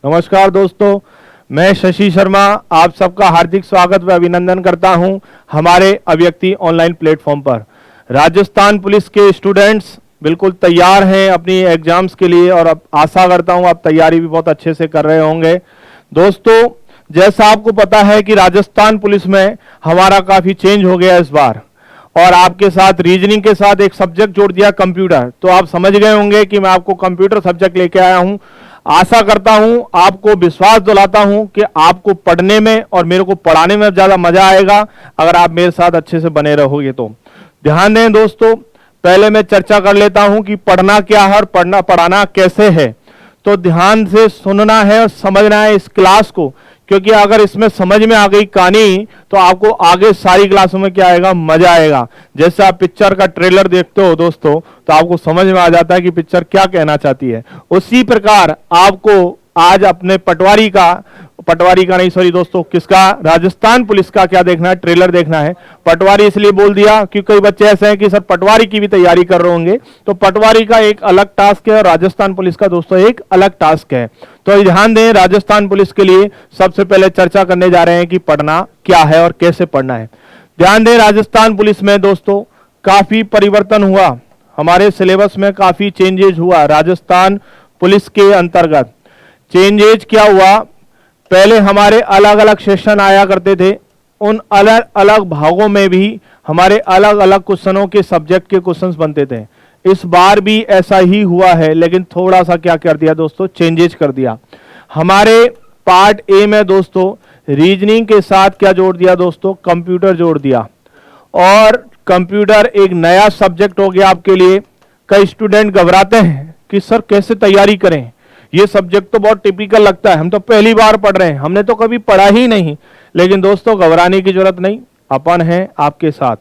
नमस्कार दोस्तों, मैं शशि शर्मा आप सबका हार्दिक स्वागत व अभिनंदन करता हूं हमारे अभिव्यक्ति ऑनलाइन प्लेटफॉर्म पर। राजस्थान पुलिस के स्टूडेंट्स बिल्कुल तैयार हैं अपनी एग्जाम्स के लिए और अब आशा करता हूं आप तैयारी भी बहुत अच्छे से कर रहे होंगे। दोस्तों, जैसा आपको पता है कि राजस्थान पुलिस में हमारा काफ़ी चेंज हो गया इस बार और आपके साथ रीजनिंग के साथ एक सब्जेक्ट जोड़ दिया कंप्यूटर। तो आप समझ गए होंगे कि मैं आपको कंप्यूटर सब्जेक्ट लेके आया हूं। आशा करता हूं, आपको विश्वास दिलाता हूं कि आपको पढ़ने में और मेरे को पढ़ाने में ज़्यादा मजा आएगा अगर आप मेरे साथ अच्छे से बने रहोगे। तो ध्यान दें दोस्तों, पहले मैं चर्चा कर लेता हूं कि पढ़ना क्या है और पढ़ाना कैसे है। तो ध्यान से सुनना है और समझना है इस क्लास को, क्योंकि अगर इसमें समझ में आ गई कहानी तो आपको आगे सारी क्लासों में क्या आएगा, मजा आएगा। जैसे आप पिक्चर का ट्रेलर देखते हो दोस्तों तो आपको समझ में आ जाता है कि पिक्चर क्या कहना चाहती है। उसी प्रकार आपको आज अपने पटवारी का नहीं सॉरी दोस्तों, किसका, राजस्थान पुलिस का क्या देखना है, ट्रेलर देखना है। पटवारी इसलिए बोल दिया क्योंकि कई बच्चे ऐसे हैं कि सर पटवारी की भी तैयारी कर रहे होंगे, तो पटवारी का एक अलग टास्क है और राजस्थान पुलिस का दोस्तों एक अलग टास्क है। तो ध्यान दें, राजस्थान पुलिस के लिए सबसे पहले चर्चा करने जा रहे हैं कि पढ़ना क्या है और कैसे पढ़ना है। ध्यान दें, राजस्थान पुलिस में दोस्तों काफी परिवर्तन हुआ, हमारे सिलेबस में काफी चेंजेज हुआ। राजस्थान पुलिस के अंतर्गत चेंजेज क्या हुआ, पहले हमारे अलग अलग सेशन आया करते थे, उन अलग अलग भागों में भी हमारे अलग अलग क्वेश्चनों के सब्जेक्ट के क्वेश्चंस बनते थे। इस बार भी ऐसा ही हुआ है, लेकिन थोड़ा सा क्या कर दिया दोस्तों, चेंजेज कर दिया। हमारे पार्ट ए में दोस्तों रीजनिंग के साथ क्या जोड़ दिया दोस्तों, कंप्यूटर जोड़ दिया और कंप्यूटर एक नया सब्जेक्ट हो गया आपके लिए। कई स्टूडेंट घबराते हैं कि सर कैसे तैयारी करें, ये सब्जेक्ट तो बहुत टिपिकल लगता है, हम तो पहली बार पढ़ रहे हैं, हमने तो कभी पढ़ा ही नहीं। लेकिन दोस्तों घबराने की जरूरत नहीं, अपन है आपके साथ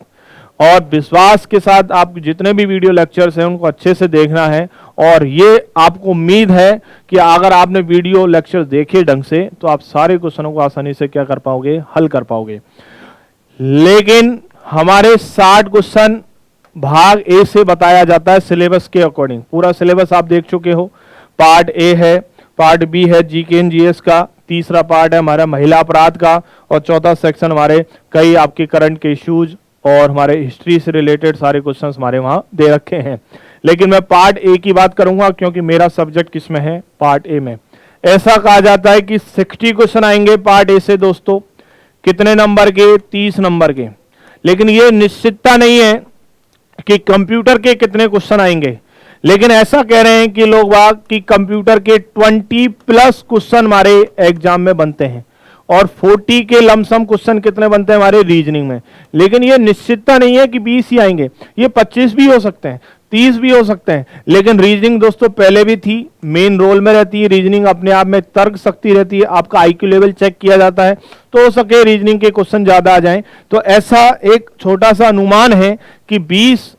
और विश्वास के साथ आप जितने भी वीडियो लेक्चर्स हैं उनको अच्छे से देखना है। और ये आपको उम्मीद है कि अगर आपने वीडियो लेक्चर देखे ढंग से तो आप सारे क्वेश्चनों को आसानी से क्या कर पाओगे, हल कर पाओगे। लेकिन हमारे 60 क्वेश्चन भाग ए से बताया जाता है सिलेबस के अकॉर्डिंग। पूरा सिलेबस आप देख चुके हो, पार्ट ए है, पार्ट बी है जीके एंड जीएस का, तीसरा पार्ट है हमारा महिला अपराध का और चौथा सेक्शन हमारे कई आपके करंट के इश्यूज और हमारे हिस्ट्री से रिलेटेड सारे क्वेश्चंस हमारे वहां दे रखे हैं। लेकिन मैं पार्ट ए की बात करूंगा क्योंकि मेरा सब्जेक्ट किसमें है, पार्ट ए में। ऐसा कहा जाता है कि 60 क्वेश्चन आएंगे पार्ट ए से दोस्तों, कितने नंबर के, 30 नंबर के। लेकिन ये निश्चितता नहीं है कि कंप्यूटर के कितने क्वेश्चन आएंगे, लेकिन ऐसा कह रहे हैं कि लोग बाग कि कंप्यूटर के 20+ क्वेश्चन हमारे एग्जाम में बनते हैं और 40 के लमसम क्वेश्चन कितने बनते हैं हमारे रीजनिंग में। लेकिन ये निश्चितता नहीं है कि 20 ही आएंगे, ये 25 भी हो सकते हैं, 30 भी हो सकते हैं। लेकिन रीजनिंग दोस्तों पहले भी थी, मेन रोल में रहती है रीजनिंग, अपने आप में तर्क शक्ति रहती है, आपका IQ लेवल चेक किया जाता है, तो हो सके रीजनिंग के क्वेश्चन ज्यादा आ जाएं। तो ऐसा एक छोटा सा अनुमान है कि 20+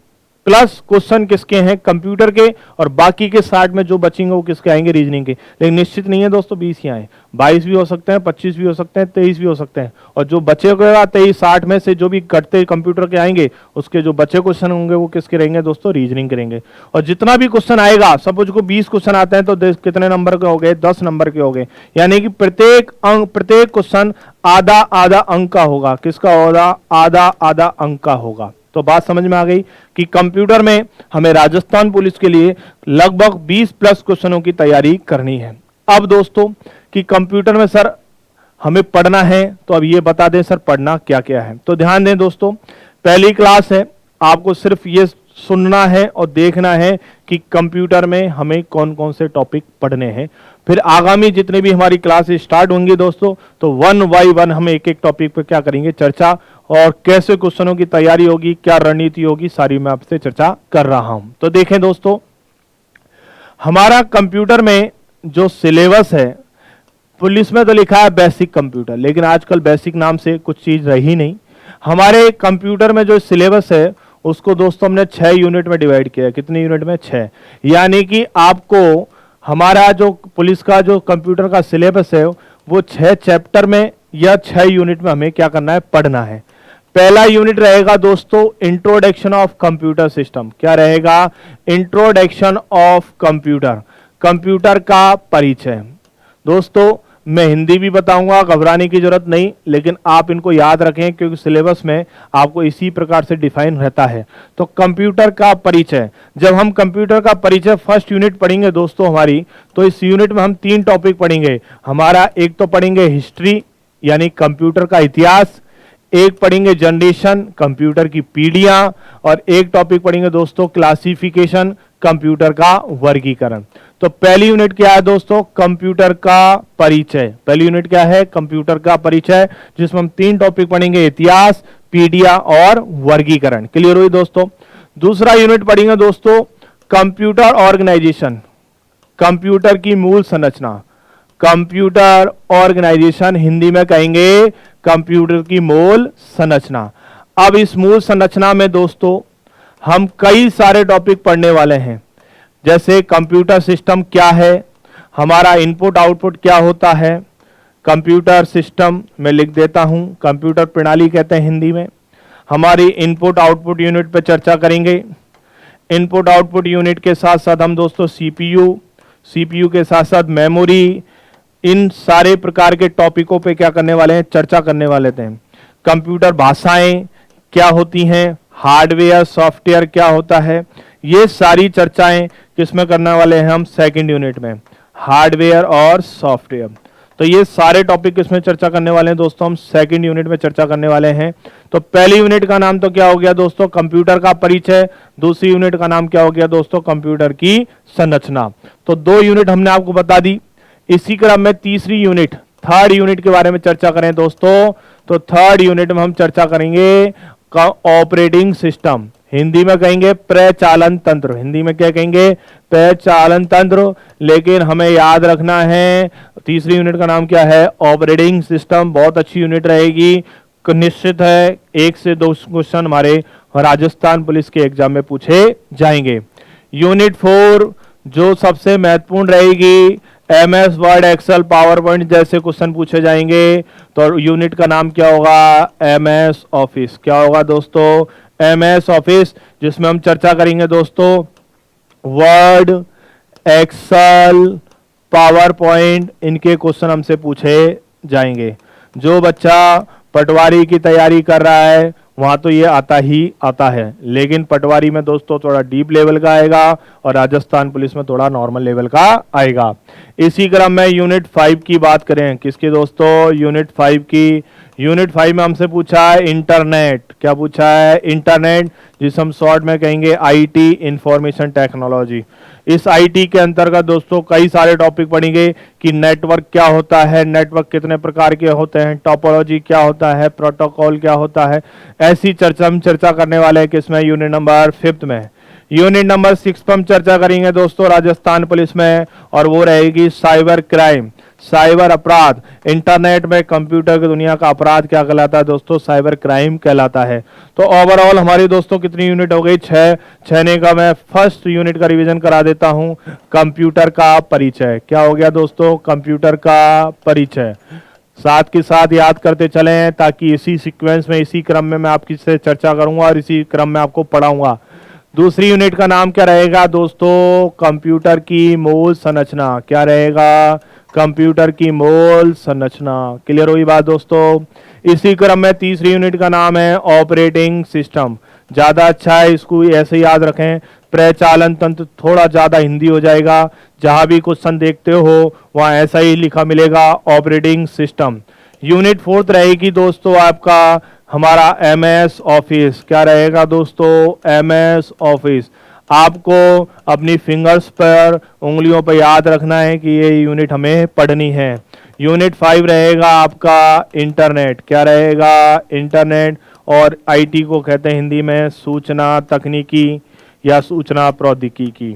क्वेश्चन किसके हैं, कंप्यूटर के, और बाकी के 60 में जो बचेंगे वो किसके आएंगे, रीजनिंग के। लेकिन निश्चित नहीं है दोस्तों 20 ही आए, 22 भी हो सकते हैं, 25 भी हो सकते हैं, 23 भी हो सकते हैं। और जो बचेगा 23-60 में से जो भी कटते कंप्यूटर के आएंगे उसके जो बचे क्वेश्चन होंगे वो किसके रहेंगे दोस्तों, रीजनिंग के रहेंगे। और जितना भी क्वेश्चन आएगा, सपोज को 20 क्वेश्चन आते हैं तो कितने नंबर के हो गए, 10 नंबर के हो गए। यानी कि प्रत्येक क्वेश्चन आधा आधा अंक का होगा। किसका होगा, आधा आधा अंक का होगा। तो बात समझ में आ गई कि कंप्यूटर में हमें राजस्थान पुलिस के लिए लगभग 20+ क्वेश्चनों की तैयारी करनी है। अब दोस्तों कि कंप्यूटर में सर हमें पढ़ना है, तो अब ये बता दें सर पढ़ना क्या क्या है। तो ध्यान दें दोस्तों, पहली क्लास है, आपको सिर्फ ये सुनना है और देखना है कि कंप्यूटर में हमें कौन कौन से टॉपिक पढ़ने हैं। फिर आगामी जितने भी हमारी क्लासेस स्टार्ट होंगी दोस्तों, तो 1 बाय 1 हम एक एक टॉपिक पर क्या करेंगे, चर्चा, और कैसे क्वेश्चनों की तैयारी होगी, क्या रणनीति होगी, सारी मैं आपसे चर्चा कर रहा हूं। तो देखें दोस्तों, हमारा कंप्यूटर में जो सिलेबस है, पुलिस में तो लिखा है बेसिक कंप्यूटर, लेकिन आजकल बेसिक नाम से कुछ चीज रही नहीं। हमारे कंप्यूटर में जो सिलेबस है उसको दोस्तों हमने 6 यूनिट में डिवाइड किया है। कितने यूनिट में, 6। यानी कि आपको हमारा जो पुलिस का जो कंप्यूटर का सिलेबस है वो 6 चैप्टर में या 6 यूनिट में हमें क्या करना है, पढ़ना है। पहला यूनिट रहेगा दोस्तों इंट्रोडक्शन ऑफ कंप्यूटर सिस्टम। क्या रहेगा, इंट्रोडक्शन ऑफ कंप्यूटर, कंप्यूटर का परिचय। दोस्तों मैं हिंदी भी बताऊंगा, घबराने की जरूरत नहीं, लेकिन आप इनको याद रखें क्योंकि सिलेबस में आपको इसी प्रकार से डिफाइन रहता है। तो कंप्यूटर का परिचय, जब हम कंप्यूटर का परिचय फर्स्ट यूनिट पढ़ेंगे दोस्तों हमारी, तो इस यूनिट में हम 3 टॉपिक पढ़ेंगे। हमारा एक तो पढ़ेंगे हिस्ट्री यानी कंप्यूटर का इतिहास, एक पढ़ेंगे जनरेशन कंप्यूटर की पीढ़ियां, और एक टॉपिक पढ़ेंगे दोस्तों क्लासिफिकेशन कंप्यूटर का वर्गीकरण। तो पहली यूनिट क्या है दोस्तों? कंप्यूटर का परिचय। पहली यूनिट क्या है? कंप्यूटर का परिचय, जिसमें हम 3 टॉपिक पढ़ेंगे, इतिहास, पीढ़ियां और वर्गीकरण। क्लियर हुई दोस्तों? दूसरा यूनिट पढ़ेंगे दोस्तों कंप्यूटर ऑर्गेनाइजेशन, कंप्यूटर की मूल संरचना। कंप्यूटर ऑर्गेनाइजेशन हिंदी में कहेंगे कंप्यूटर की मूल संरचना। अब इस मूल संरचना में दोस्तों हम कई सारे टॉपिक पढ़ने वाले हैं, जैसे कंप्यूटर सिस्टम क्या है, हमारा इनपुट आउटपुट क्या होता है। कंप्यूटर सिस्टम में लिख देता हूं, कंप्यूटर प्रणाली कहते हैं हिंदी में। हमारी इनपुट आउटपुट यूनिट पे चर्चा करेंगे। इनपुट आउटपुट यूनिट के साथ साथ हम दोस्तों सीपीयू के साथ साथ मेमोरी, इन सारे प्रकार के टॉपिकों पे क्या करने वाले हैं? चर्चा करने वाले थे। कंप्यूटर भाषाएं क्या होती हैं, हार्डवेयर सॉफ्टवेयर क्या होता है, ये सारी चर्चाएं किसमें करने वाले हैं हम? सेकंड यूनिट में, हार्डवेयर और सॉफ्टवेयर। तो ये सारे टॉपिक किसमें चर्चा करने वाले हैं दोस्तों? हम सेकंड यूनिट में चर्चा करने वाले हैं। तो पहली यूनिट का नाम तो क्या हो गया दोस्तों? कंप्यूटर का परिचय। दूसरी यूनिट का नाम क्या हो गया दोस्तों? कंप्यूटर की संरचना। तो 2 यूनिट हमने आपको बता दी। इसी क्रम में तीसरी यूनिट, थर्ड यूनिट के बारे में चर्चा करें दोस्तों, तो थर्ड यूनिट में हम चर्चा करेंगे ऑपरेटिंग सिस्टम, हिंदी में कहेंगे प्रचालन तंत्र। हिंदी में क्या कहेंगे? प्रचालन तंत्र। लेकिन हमें याद रखना है तीसरी यूनिट का नाम क्या है? Operating system. बहुत अच्छी यूनिट रहेगी, निश्चित है 1 से 2 क्वेश्चन हमारे राजस्थान पुलिस के एग्जाम में पूछे जाएंगे। यूनिट 4 जो सबसे महत्वपूर्ण रहेगी, MS Word, Excel, PowerPoint जैसे क्वेश्चन पूछे जाएंगे। तो यूनिट का नाम क्या होगा? MS Office. क्या होगा दोस्तों? MS ऑफिस, जिसमें हम चर्चा करेंगे दोस्तों वर्ड, एक्सेल, पावर पॉइंट, इनके क्वेश्चन हमसे पूछे जाएंगे। जो बच्चा पटवारी की तैयारी कर रहा है वहां तो ये आता ही आता है, लेकिन पटवारी में दोस्तों थोड़ा डीप लेवल का आएगा और राजस्थान पुलिस में थोड़ा नॉर्मल लेवल का आएगा। इसी क्रम में यूनिट 5 की बात करें, किसकी दोस्तों? यूनिट 5 की। यूनिट 5 में हमसे पूछा है इंटरनेट। क्या पूछा है? इंटरनेट, जिसे हम शॉर्ट में कहेंगे IT, इंफॉर्मेशन टेक्नोलॉजी। इस IT के अंतर्गत दोस्तों कई सारे टॉपिक पढ़ेंगे कि नेटवर्क क्या होता है, नेटवर्क कितने प्रकार के होते हैं, टोपोलॉजी क्या होता है, प्रोटोकॉल क्या होता है। ऐसी चर्चा हम चर्चा करने वाले हैं किसमें? यूनिट नंबर 5 में। यूनिट नंबर 6 पर हम चर्चा करेंगे दोस्तों राजस्थान पुलिस में, और वो रहेगी साइबर क्राइम, साइबर अपराध। इंटरनेट में कंप्यूटर की दुनिया का अपराध क्या कहलाता है दोस्तों? साइबर क्राइम कहलाता है। तो ओवरऑल हमारी दोस्तों कितनी यूनिट हो गई? 6 ने का मैं फर्स्ट यूनिट का रिवीजन करा देता हूं। कंप्यूटर का परिचय क्या हो गया दोस्तों? कंप्यूटर का परिचय। साथ के साथ याद करते चलें ताकि इसी सीक्वेंस में, इसी क्रम में मैं आपकी से चर्चा करूंगा और इसी क्रम में आपको पढ़ाऊंगा। दूसरी यूनिट का नाम क्या रहेगा दोस्तों? कंप्यूटर की मूल संरचना। क्या रहेगा? कंप्यूटर की मूल संरचना। क्लियर हुई बात दोस्तों? इसी क्रम में तीसरी यूनिट का नाम है ऑपरेटिंग सिस्टम। ज्यादा अच्छा है इसको ऐसे याद रखें, प्रचालन तंत्र थोड़ा ज्यादा हिंदी हो जाएगा, जहां भी क्वेश्चन देखते हो वहां ऐसा ही लिखा मिलेगा ऑपरेटिंग सिस्टम। यूनिट 4 रहेगी दोस्तों आपका हमारा MS ऑफिस। क्या रहेगा दोस्तों? MS office. आपको अपनी फिंगर्स पर, उंगलियों पर याद रखना है कि ये यूनिट हमें पढ़नी है। यूनिट 5 रहेगा आपका इंटरनेट। क्या रहेगा? इंटरनेट, और IT को कहते हैं हिंदी में सूचना तकनीकी या सूचना प्रौद्योगिकी।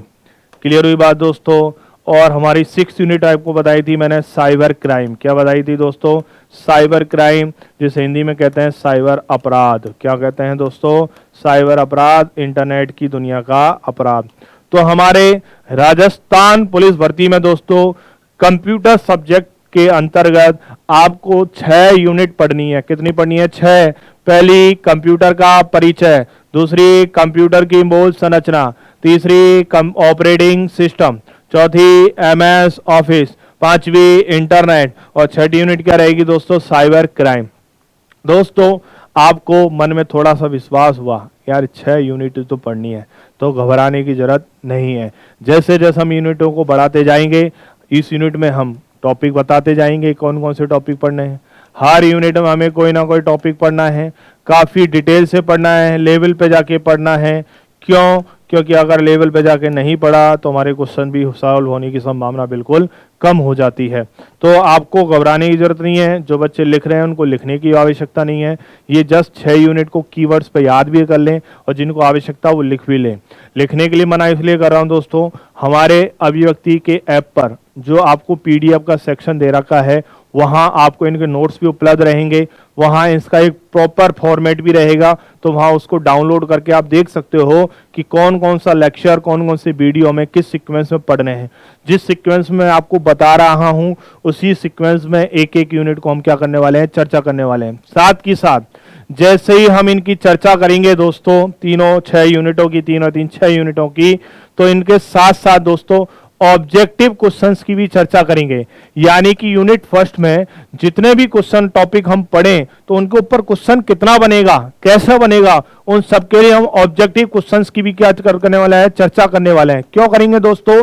क्लियर हुई बात दोस्तों? और हमारी 6 यूनिट आपको बताई थी मैंने साइबर क्राइम। क्या बताई थी दोस्तों? साइबर क्राइम, जिसे हिंदी में कहते हैं साइबर अपराध। क्या कहते हैं दोस्तों? साइबर अपराध, इंटरनेट की दुनिया का अपराध। तो हमारे राजस्थान पुलिस भर्ती में दोस्तों कंप्यूटर सब्जेक्ट के अंतर्गत आपको 6 यूनिट पढ़नी है। कितनी पढ़नी है? 6। पहली कंप्यूटर का परिचय, दूसरी कंप्यूटर की मूल संरचना, तीसरी ऑपरेटिंग सिस्टम, चौथी MS ऑफिस, 5वीं इंटरनेट और 6ठी यूनिट क्या रहेगी दोस्तों, साइबर क्राइम। दोस्तों आपको मन में थोड़ा सा विश्वास हुआ यार 6 यूनिट तो पढ़नी है, तो घबराने की जरूरत नहीं है। जैसे जैसे हम यूनिटों को बढ़ाते जाएंगे, इस यूनिट में हम टॉपिक बताते जाएंगे कौन कौन से टॉपिक पढ़ने हैं। हर यूनिट में हमें कोई ना कोई टॉपिक पढ़ना है, काफ़ी डिटेल से पढ़ना है, लेवल पे जाके पढ़ना है। क्यों? क्योंकि अगर लेवल पे जाके नहीं पढ़ा तो हमारे क्वेश्चन भी सॉल्व होने की संभावना बिल्कुल कम हो जाती है। तो आपको घबराने की जरूरत नहीं है, जो बच्चे लिख रहे हैं उनको लिखने की आवश्यकता नहीं है। ये जस्ट 6 यूनिट को कीवर्ड्स पे याद भी कर लें और जिनको आवश्यकता वो लिख भी लें। लिखने के लिए मना इसलिए कर रहा हूँ दोस्तों, हमारे अभिव्यक्ति के ऐप पर जो आपको पीडीएफ का सेक्शन दे रखा है, वहां आपको इनके नोट्स भी उपलब्ध रहेंगे, वहां इसका एक प्रॉपर फॉर्मेट भी रहेगा, तो वहां उसको डाउनलोड करके आप देख सकते हो कि कौन कौन सा लेक्चर, कौन कौन से वीडियो में किस सीक्वेंस में पढ़ने हैं। जिस सीक्वेंस में आपको बता रहा हूं उसी सीक्वेंस में एक एक यूनिट को हम क्या करने वाले हैं, चर्चा करने वाले हैं। साथ ही साथ जैसे ही हम इनकी चर्चा करेंगे दोस्तों, तीनों 6 यूनिटों की, 6 यूनिटों की, तो इनके साथ साथ दोस्तों ऑब्जेक्टिव क्वेश्चंस की भी चर्चा करेंगे। यानी कि यूनिट फर्स्ट में जितने भी क्वेश्चन टॉपिक हम पढ़ें तो उनके ऊपर क्वेश्चन कितना बनेगा, कैसे बनेगा, उन सबके लिए हम ऑब्जेक्टिव क्वेश्चंस की भी क्या करने वाले हैं, चर्चा करने वाले हैं। क्यों करेंगे दोस्तों?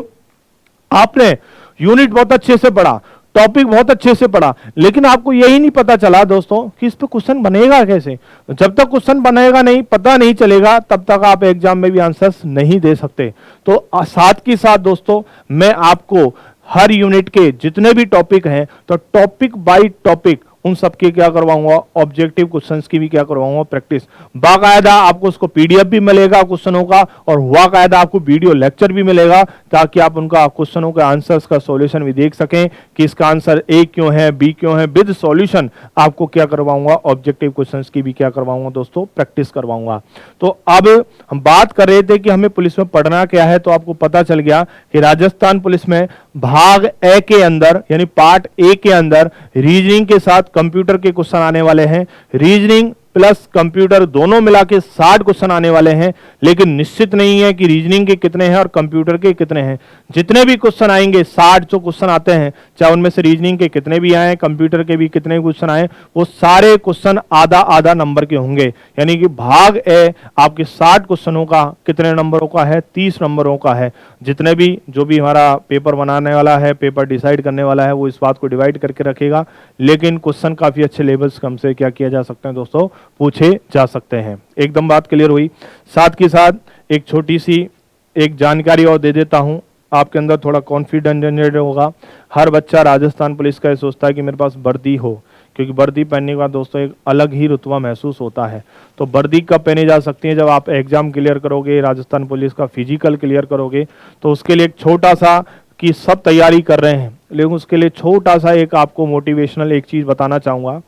आपने यूनिट बहुत अच्छे से पढ़ा, टॉपिक बहुत अच्छे से पढ़ा, लेकिन आपको यही नहीं पता चला दोस्तों कि इस पे क्वेश्चन बनेगा कैसे। जब तक क्वेश्चन बनेगा नहीं, पता नहीं चलेगा, तब तक आप एग्जाम में भी आंसर्स नहीं दे सकते। तो साथ के साथ दोस्तों मैं आपको हर यूनिट के जितने भी टॉपिक हैं, तो टॉपिक बाय टॉपिक उन सबके क्या करवाऊंगा, ऑब्जेक्टिव क्वेश्चंस की भी क्या करवाऊंगा, प्रैक्टिस। बाकायदा आपको उसको पीडीएफ भी मिलेगा क्वेश्चनों का, और बाकायदा आपको वीडियो लेक्चर भी मिलेगा, ताकि आप उनका क्वेश्चनों के आंसर्स का सॉल्यूशन भी देख सकें कि इसका आंसर ए क्यों है, बी क्यों है। विद सॉल्यूशन आपको क्या करवाऊंगा, ऑब्जेक्टिव क्वेश्चंस की भी क्या करवाऊंगा दोस्तों, प्रैक्टिस करवाऊंगा। तो अब हम बात कर रहे थे कि हमें पुलिस में पढ़ना क्या है, तो आपको पता चल गया कि राजस्थान पुलिस में भाग ए के अंदर यानी पार्ट ए के अंदर रीजनिंग के साथ कंप्यूटर के क्वेश्चन आने वाले हैं। रीजनिंग प्लस कंप्यूटर दोनों मिला के 60 क्वेश्चन आने वाले हैं, लेकिन निश्चित नहीं है कि रीजनिंग के कितने हैं और कंप्यूटर के कितने हैं। जितने भी क्वेश्चन आएंगे, 60 जो क्वेश्चन आते हैं, चाहे उनमें से रीजनिंग के कितने भी आए, कंप्यूटर के भी कितने क्वेश्चन आए, वो सारे क्वेश्चन आधा आधा नंबर के होंगे। यानी कि भाग ए आपके 60 क्वेश्चनों का कितने नंबरों का है, 30 नंबरों का है। जितने भी जो भी हमारा पेपर बनाने वाला है, पेपर डिसाइड करने वाला है, वो इस बात को डिवाइड करके रखेगा, लेकिन क्वेश्चन काफी अच्छे लेवल्स हमसे क्या किया जा सकते हैं दोस्तों, पूछे जा सकते हैं। एकदम बात क्लियर हुई। साथ के साथ एक छोटी सी एक जानकारी और दे देता हूं, आपके अंदर थोड़ा कॉन्फिडेंस जनरेट होगा। हर बच्चा राजस्थान पुलिस का ये सोचता है कि मेरे पास वर्दी हो, क्योंकि वर्दी पहनने के बाद दोस्तों एक अलग ही रुतबा महसूस होता है। तो वर्दी कब पहनी जा सकती है, जब आप एग्जाम क्लियर करोगे, राजस्थान पुलिस का फिजिकल क्लियर करोगे, तो उसके लिए एक छोटा सा कि सब तैयारी कर रहे हैं, लेकिन उसके लिए छोटा सा एक आपको मोटिवेशनल एक चीज बताना चाहूंगा।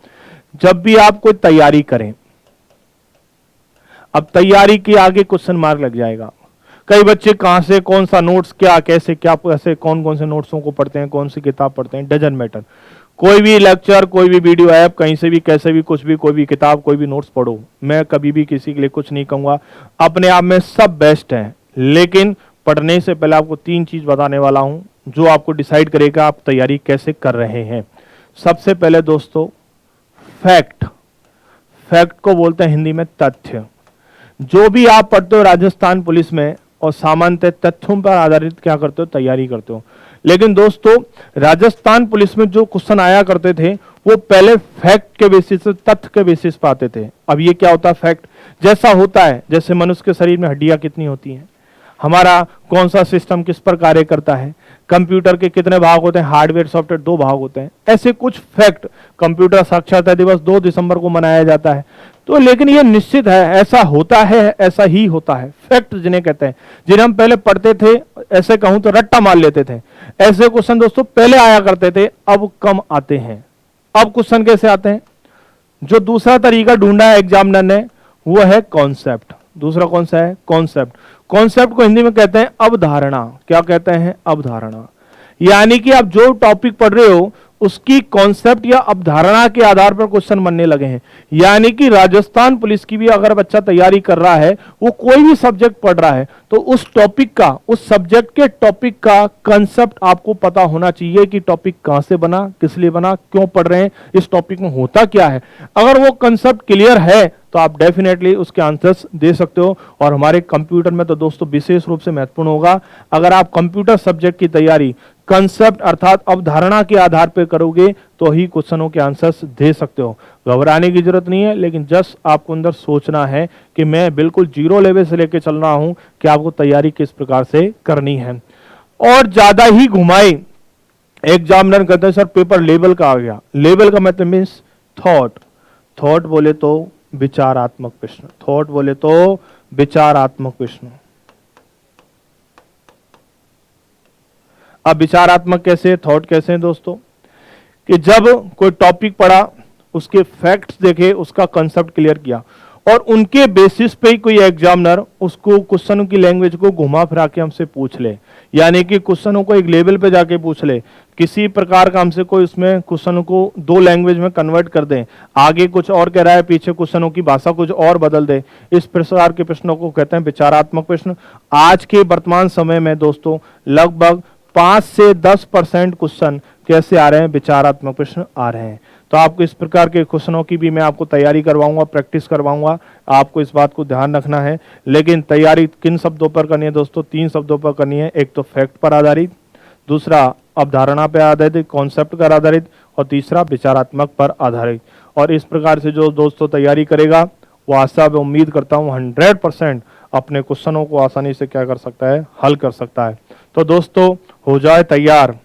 जब भी आप कोई तैयारी करें, अब तैयारी के आगे क्वेश्चन मार्क लग जाएगा। कई बच्चे कहां से कौन सा नोट्स, क्या कैसे क्या कैसे कौन कौन से नोट्सों को पढ़ते हैं, कौन सी किताब पढ़ते हैं, डजंट मैटर। कोई भी लेक्चर, कोई भी वीडियो ऐप, कहीं से भी कैसे भी कुछ भी, कोई भी किताब, कोई भी नोट्स पढ़ो। मैं कभी भी किसी के लिए कुछ नहीं कहूंगा, अपने आप में सब बेस्ट है, लेकिन पढ़ने से पहले आपको 3 चीज बताने वाला हूं जो आपको डिसाइड करेगा आप तैयारी कैसे कर रहे हैं। सबसे पहले दोस्तों फैक्ट, फैक्ट को बोलते हैं हिंदी में तथ्य। जो भी आप पढ़ते हो राजस्थान पुलिस में, और सामान्यतः तथ्यों पर आधारित क्या करते हो, तैयारी करते हो। लेकिन दोस्तों राजस्थान पुलिस में जो क्वेश्चन आया करते थे वो पहले फैक्ट के बेसिस से, तथ्य के बेसिस पर आते थे। अब ये क्या होता है, फैक्ट जैसा होता है जैसे मनुष्य के शरीर में हड्डियां कितनी होती हैं, हमारा कौन सा सिस्टम किस पर कार्य करता है, कंप्यूटर के कितने भाग होते हैं, हार्डवेयर सॉफ्टवेयर 2 भाग होते हैं, ऐसे कुछ फैक्ट। कंप्यूटर साक्षरता दिवस 2 दिसंबर को मनाया जाता है, तो लेकिन ये निश्चित है, ऐसा होता है, ऐसा ही होता है। फैक्ट जिन्हें कहते हैं, जिन्हें हम पहले पढ़ते थे, ऐसे कहूं तो रट्टा मार लेते थे। ऐसे क्वेश्चन दोस्तों पहले आया करते थे, अब कम आते हैं। अब क्वेश्चन कैसे आते हैं, जो दूसरा तरीका ढूंढा है एग्जामिनर ने वो है कॉन्सेप्ट। दूसरा कौन सा है, कॉन्सेप्ट। कॉन्सेप्ट को हिंदी में कहते हैं अवधारणा। क्या कहते हैं, अवधारणा। यानी कि आप जो टॉपिक पढ़ रहे हो उसकी कॉन्सेप्ट या अवधारणा के आधार पर क्वेश्चन बनने लगे हैं। यानी कि राजस्थान पुलिस की भी अगर बच्चा तैयारी कर रहा है, वो कोई भी सब्जेक्ट पढ़ रहा है, तो उस टॉपिक का, उस सब्जेक्ट के टॉपिक का कंसेप्ट आपको पता होना चाहिए कि टॉपिक कहां से बना, किस लिए बना, क्यों पढ़ रहे हैं, इस टॉपिक में होता क्या है। अगर वो कंसेप्ट क्लियर है तो आप डेफिनेटली उसके आंसर्स दे सकते हो। और हमारे कंप्यूटर में तो दोस्तों विशेष रूप से महत्वपूर्ण होगा, अगर आप कंप्यूटर सब्जेक्ट की तैयारी कंसेप्ट अर्थात अवधारणा के आधार पर करोगे तो ही क्वेश्चनों के आंसर्स दे सकते हो। घबराने की जरूरत नहीं है, लेकिन जस्ट आपको अंदर सोचना है कि मैं बिल्कुल जीरो लेवल से लेकर चल रहा हूं कि आपको तैयारी किस प्रकार से करनी है। और ज्यादा ही घुमाए एग्जामिनर कहते हैं सर पेपर लेवल का आ गया। लेवल का मतलब मीन्स थॉट। थॉट बोले तो विचारात्मक प्रश्न, थॉट बोले तो विचारात्मक प्रश्न। अब विचारात्मक कैसे, थॉट कैसे हैं दोस्तों, कि जब कोई टॉपिक पढ़ा, उसके फैक्ट्स देखे, उसका कंसेप्ट क्लियर किया और उनके बेसिस पे ही कोई एग्जामिनर उसको क्वेश्चनों की लैंग्वेज को घुमा फिरा के हमसे पूछ ले, यानी कि क्वेश्चनों को एक लेवल पे जाके पूछ ले, किसी प्रकार का हमसे कोई उसमें क्वेश्चनों को दो लैंग्वेज में कन्वर्ट कर दे, आगे कुछ और कह रहा है, पीछे क्वेश्चनों की भाषा कुछ और बदल दे, इस प्रकार के प्रश्नों को कहते हैं विचारात्मक प्रश्न। आज के वर्तमान समय में दोस्तों लगभग 5 से 10% क्वेश्चन कैसे आ रहे हैं, विचारात्मक प्रश्न आ रहे हैं। तो आपको इस प्रकार के क्वेश्चनों की भी मैं आपको तैयारी करवाऊंगा, प्रैक्टिस करवाऊंगा, आपको इस बात को ध्यान रखना है। लेकिन तैयारी किन शब्दों पर करनी है दोस्तों, 3 शब्दों पर करनी है। एक तो फैक्ट पर आधारित, दूसरा अवधारणा पर आधारित, कॉन्सेप्ट पर आधारित, और तीसरा विचारात्मक पर आधारित। और इस प्रकार से जो दोस्तों तैयारी करेगा वो आशा व उम्मीद करता हूँ 100% अपने क्वेश्चनों को आसानी से क्या कर सकता है, हल कर सकता है। तो दोस्तों हो जाए तैयार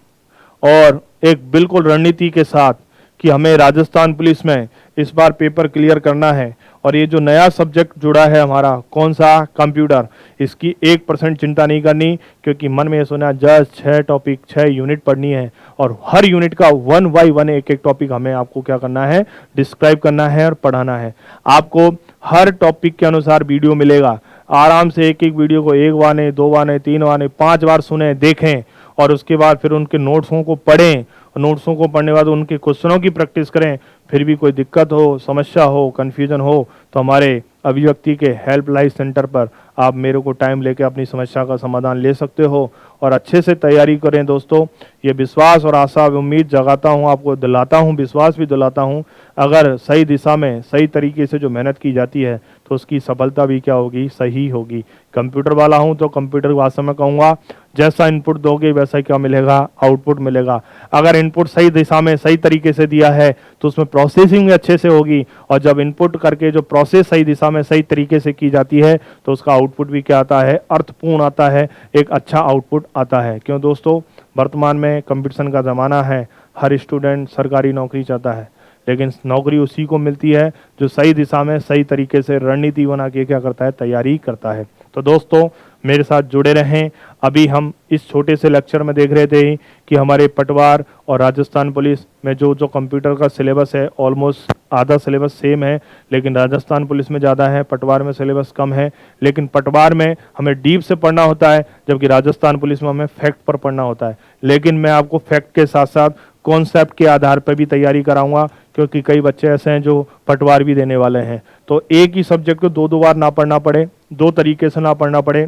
और एक बिल्कुल रणनीति के साथ कि हमें राजस्थान पुलिस में इस बार पेपर क्लियर करना है। और ये जो नया सब्जेक्ट जुड़ा है हमारा, कौन सा, कंप्यूटर, इसकी 1% चिंता नहीं करनी, क्योंकि मन में ये सुना जस्ट 6 टॉपिक 6 यूनिट पढ़नी है और हर यूनिट का 1 बाय 1 एक एक टॉपिक हमें आपको क्या करना है, डिस्क्राइब करना है और पढ़ाना है। आपको हर टॉपिक के अनुसार वीडियो मिलेगा, आराम से एक एक वीडियो को 1 बार नहीं, 2 बार नहीं, 3 बार नहीं, 5 बार सुने, देखें और उसके बाद फिर उनके नोट्सों को पढ़ें। नोट्सों को पढ़ने के बाद उनके क्वेश्चनों की प्रैक्टिस करें। फिर भी कोई दिक्कत हो, समस्या हो, कन्फ्यूजन हो तो हमारे अभिव्यक्ति के हेल्पलाइन सेंटर पर आप मेरे को टाइम लेके अपनी समस्या का समाधान ले सकते हो। और अच्छे से तैयारी करें दोस्तों। ये विश्वास और आशा और उम्मीद जगाता हूँ, आपको दिलाता हूँ, विश्वास भी दिलाता हूँ। अगर सही दिशा में सही तरीके से जो मेहनत की जाती है तो उसकी सफलता भी क्या होगी, सही होगी। कंप्यूटर वाला हूँ तो कंप्यूटर की भाषा में कहूँगा, जैसा इनपुट दोगे वैसा क्या मिलेगा, आउटपुट मिलेगा। अगर इनपुट सही दिशा में सही तरीके से दिया है तो उसमें प्रोसेसिंग भी अच्छे से होगी, और जब इनपुट करके जो प्रोसेस सही दिशा में सही तरीके से की जाती है तो उसका आउटपुट भी क्या आता है, अर्थपूर्ण आता है, एक अच्छा आउटपुट आता है। क्यों दोस्तों, वर्तमान में कंपटीशन का ज़माना है, हर स्टूडेंट सरकारी नौकरी चाहता है, लेकिन नौकरी उसी को मिलती है जो सही दिशा में सही तरीके से रणनीति बना के क्या करता है, तैयारी करता है। तो दोस्तों मेरे साथ जुड़े रहें। अभी हम इस छोटे से लेक्चर में देख रहे थे कि हमारे पटवार और राजस्थान पुलिस में जो कंप्यूटर का सिलेबस है ऑलमोस्ट आधा सिलेबस सेम है, लेकिन राजस्थान पुलिस में ज़्यादा है, पटवार में सिलेबस कम है। लेकिन पटवार में हमें डीप से पढ़ना होता है, जबकि राजस्थान पुलिस में हमें फैक्ट पर पढ़ना होता है। लेकिन मैं आपको फैक्ट के साथ साथ कॉन्सेप्ट के आधार पर भी तैयारी कराऊंगा, क्योंकि कई बच्चे ऐसे हैं जो पटवार भी देने वाले हैं। तो एक ही सब्जेक्ट को 2 बार ना पढ़ना पड़े, 2 तरीके से ना पढ़ना पड़े,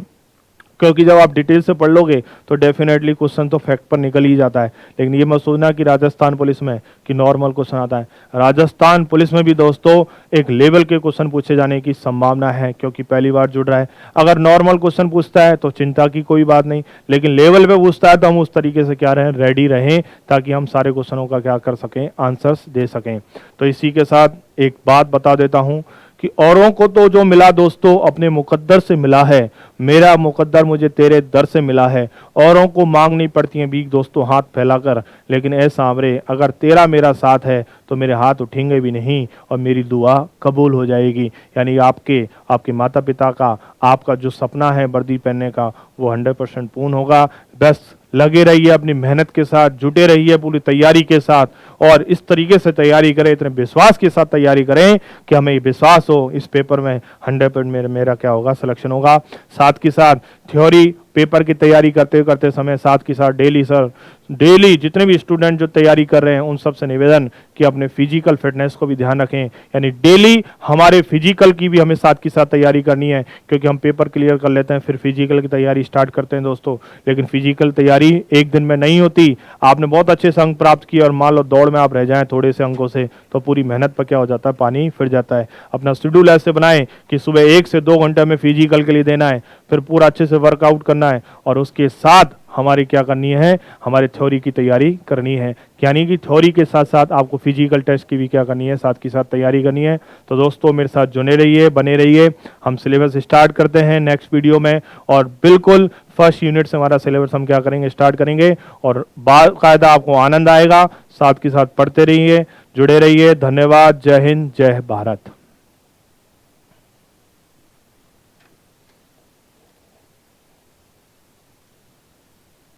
क्योंकि जब आप डिटेल से पढ़ लोगे तो डेफिनेटली क्वेश्चन तो फैक्ट पर निकल ही जाता है। लेकिन ये मत सोचना कि राजस्थान पुलिस में कि नॉर्मल क्वेश्चन आता है। राजस्थान पुलिस में भी दोस्तों एक लेवल के क्वेश्चन पूछे जाने की संभावना है, क्योंकि पहली बार जुड़ रहा है। अगर नॉर्मल क्वेश्चन पूछता है तो चिंता की कोई बात नहीं, लेकिन लेवल पे पूछता है तो हम उस तरीके से क्या रहें, रेडी रहें, ताकि हम सारे क्वेश्चनों का क्या कर सकें, आंसर्स दे सकें। तो इसी के साथ एक बात बता देता हूँ कि औरों को तो जो मिला दोस्तों अपने मुकद्दर से मिला है, मेरा मुकद्दर मुझे तेरे दर से मिला है। औरों को मांगनी पड़ती है भीख दोस्तों हाथ फैलाकर, लेकिन ऐ सांवरे अगर तेरा मेरा साथ है तो मेरे हाथ उठेंगे भी नहीं और मेरी दुआ कबूल हो जाएगी। यानी आपके माता पिता का, आपका जो सपना है वर्दी पहनने का, वो 100% पूर्ण होगा। बस लगे रहिए, अपनी मेहनत के साथ जुटे रहिए, पूरी तैयारी के साथ, और इस तरीके से तैयारी करें, इतने विश्वास के साथ तैयारी करें कि हमें ये विश्वास हो इस पेपर में 100% मेरा क्या होगा, सिलेक्शन होगा। साथ के साथ थ्योरी पेपर की तैयारी करते करते समय साथ के साथ डेली जितने भी स्टूडेंट जो तैयारी कर रहे हैं उन सब से निवेदन कि अपने फिजिकल फिटनेस को भी ध्यान रखें, यानी डेली हमारे फिजिकल की भी हमें साथ की साथ तैयारी करनी है, क्योंकि हम पेपर क्लियर कर लेते हैं फिर फिजिकल की तैयारी स्टार्ट करते हैं दोस्तों, लेकिन फिजिकल तैयारी एक दिन में नहीं होती। आपने बहुत अच्छे से अंक प्राप्त किए और मान लो दौड़ में आप रह जाएं थोड़े से अंकों से, तो पूरी मेहनत पर क्या हो जाता है, पानी फिर जाता है। अपना शेड्यूल ऐसे बनाएं कि सुबह 1 से 2 घंटे में फिजिकल के लिए देना है, फिर पूरा अच्छे से वर्कआउट करना है, और उसके साथ हमारी क्या करनी है, हमारे थ्योरी की तैयारी करनी है, यानी कि थ्योरी के साथ साथ आपको फिजिकल टेस्ट की भी क्या करनी है, साथ की साथ तैयारी करनी है। तो दोस्तों मेरे साथ जुड़े रहिए, बने रहिए। हम सिलेबस स्टार्ट करते हैं नेक्स्ट वीडियो में, और बिल्कुल फर्स्ट यूनिट से हमारा सिलेबस हम क्या करेंगे, स्टार्ट करेंगे, और बाकायदा आपको आनंद आएगा। साथ के साथ पढ़ते रहिए, जुड़े रहिए। धन्यवाद। जय हिंद, जय भारत।